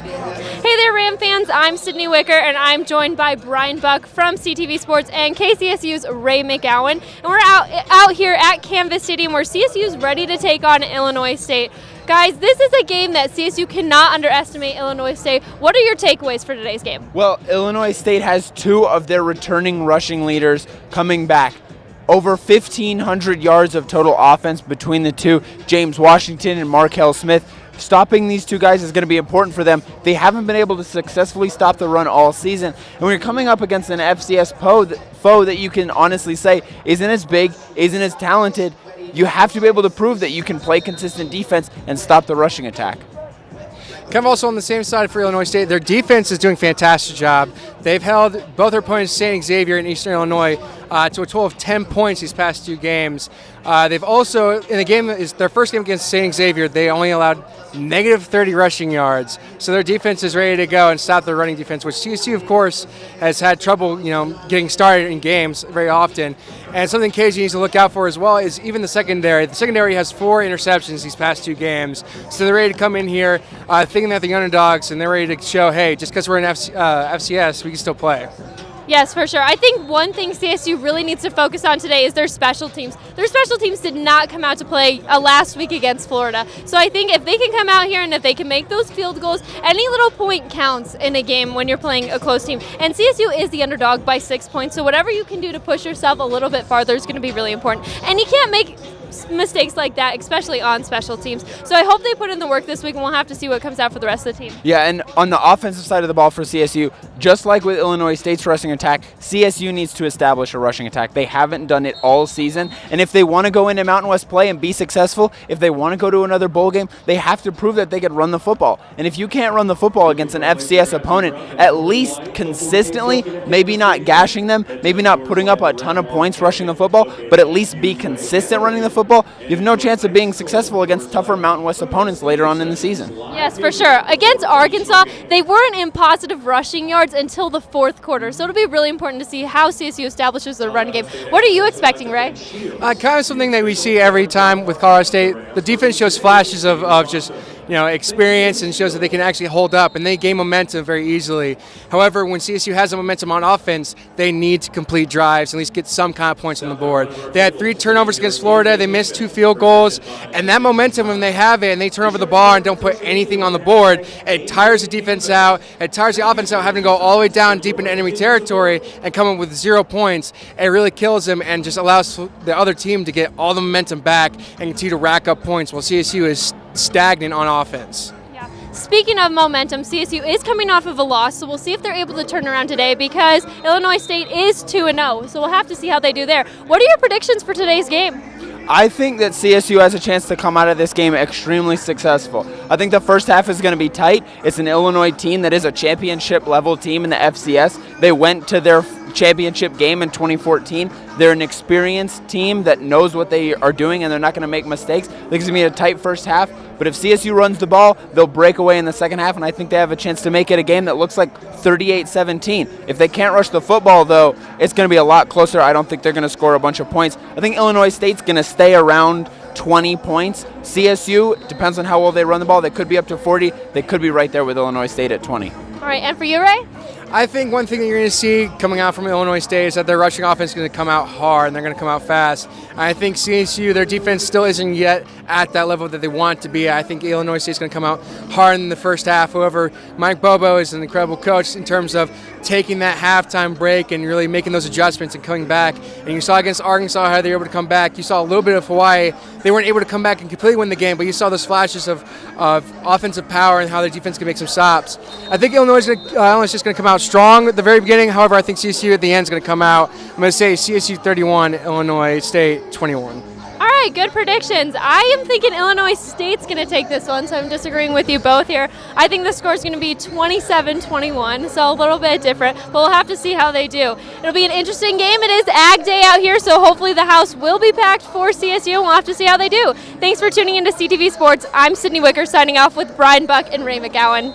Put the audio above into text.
Hey there, Ram fans. I'm Sydney Wicker, and I'm joined by Bryan Buck from CTV Sports and KCSU's Ray McGowan. And we're out here at Canvas Stadium where CSU is ready to take on Illinois State. Guys, this is a game that CSU cannot underestimate Illinois State. What are your takeaways for today's game? Well, Illinois State has two of their returning rushing leaders coming back. Over 1,500 yards of total offense between the two, James Washington and Markel Smith. Stopping these two guys is going to be important for them. They haven't been able to successfully stop the run all season. And when you're coming up against an FCS foe that you can honestly say isn't as big, isn't as talented, you have to be able to prove that you can play consistent defense and stop the rushing attack. Kind of also on the same side for Illinois State, their defense is doing a fantastic job. They've held both their opponents, St. Xavier and Eastern Illinois, to a total of 10 points these past two games. They've also, in the game, is their first game against St. Xavier, they only allowed negative 30 rushing yards. So their defense is ready to go and stop their running defense, which CSU, of course, has had trouble, getting started in games very often. And something KG needs to look out for as well is even the secondary. The secondary has 4 interceptions these past two games. So they're ready to come in here thinking that they're underdogs, and they're ready to show, hey, just because we're in FCS, we can still play. Yes, for sure. I think one thing CSU really needs to focus on today is their special teams. Their special teams did not come out to play last week against Florida. So I think if they can come out here and if they can make those field goals, any little point counts in a game when you're playing a close team. And CSU is the underdog by 6 points, so whatever you can do to push yourself a little bit farther is going to be really important. And you can't make mistakes like that, especially on special teams. So I hope they put in the work this week, and we'll have to see what comes out for the rest of the team. Yeah, and on the offensive side of the ball for CSU, just like with Illinois State's rushing attack, CSU needs to establish a rushing attack. They haven't done it all season, and if they want to go into Mountain West play and be successful, if they want to go to another bowl game, they have to prove that they could run the football. And if you can't run the football against an FCS opponent, at least consistently, maybe not gashing them, maybe not putting up a ton of points rushing the football, but at least be consistent running the football, you have no chance of being successful against tougher Mountain West opponents later on in the season. Yes, for sure. Against Arkansas, they weren't in positive rushing yards until the fourth quarter, so it'll be really important to see how CSU establishes their run game. What are you expecting, Ray? Kind of something that we see every time with Colorado State. The defense shows flashes of just experience and shows that they can actually hold up, and they gain momentum very easily. However, when CSU has a momentum on offense, they need to complete drives, at least get some kind of points on the board. They had 3 turnovers against Florida. They missed 2 field goals, and that momentum, when they have it and they turn over the ball and don't put anything on the board, it tires the defense out. It tires the offense out, having to go all the way down deep into enemy territory and come up with 0 points. It really kills them and just allows the other team to get all the momentum back and continue to rack up points while CSU is stagnant on offense. Yeah. Speaking of momentum, CSU is coming off of a loss, so we'll see if they're able to turn around today because Illinois State is 2-0, so we'll have to see how they do there. What are your predictions for today's game? I think that CSU has a chance to come out of this game extremely successful. I think the first half is going to be tight. It's an Illinois team that is a championship level team in the FCS. They went to their championship game in 2014. They're an experienced team that knows what they are doing, and they're not going to make mistakes. I think it's going to be a tight first half, but if CSU runs the ball, they'll break away in the second half, and I think they have a chance to make it a game that looks like 38-17. If they can't rush the football, though, it's going to be a lot closer. I don't think they're going to score a bunch of points. I think Illinois State's going to stay around 20 points. CSU, depends on how well they run the ball. They could be up to 40. They could be right there with Illinois State at 20. All right, and for you, Ray? I think one thing that you're going to see coming out from Illinois State is that their rushing offense is going to come out hard and they're going to come out fast. I think CSU, their defense still isn't yet at that level that they want to be. I think Illinois State is going to come out hard in the first half. However, Mike Bobo is an incredible coach in terms of taking that halftime break and really making those adjustments and coming back. And you saw against Arkansas how they were able to come back. You saw a little bit of Hawaii. They weren't able to come back and completely win the game, but you saw those flashes of offensive power and how their defense can make some stops. I think Illinois is just going to come out strong at the very beginning. However, I think CSU at the end is going to come out. I'm going to say CSU 31, Illinois State 21. All right, good predictions. I am thinking Illinois State's going to take this one, so I'm disagreeing with you both here. I think the score is going to be 27-21, so a little bit different, but we'll have to see how they do. It'll be an interesting game. It is Ag Day out here, so hopefully the house will be packed for CSU, and we'll have to see how they do. Thanks for tuning into CTV Sports. I'm Sydney Wicker signing off with Bryan Buck and Ray McGowan.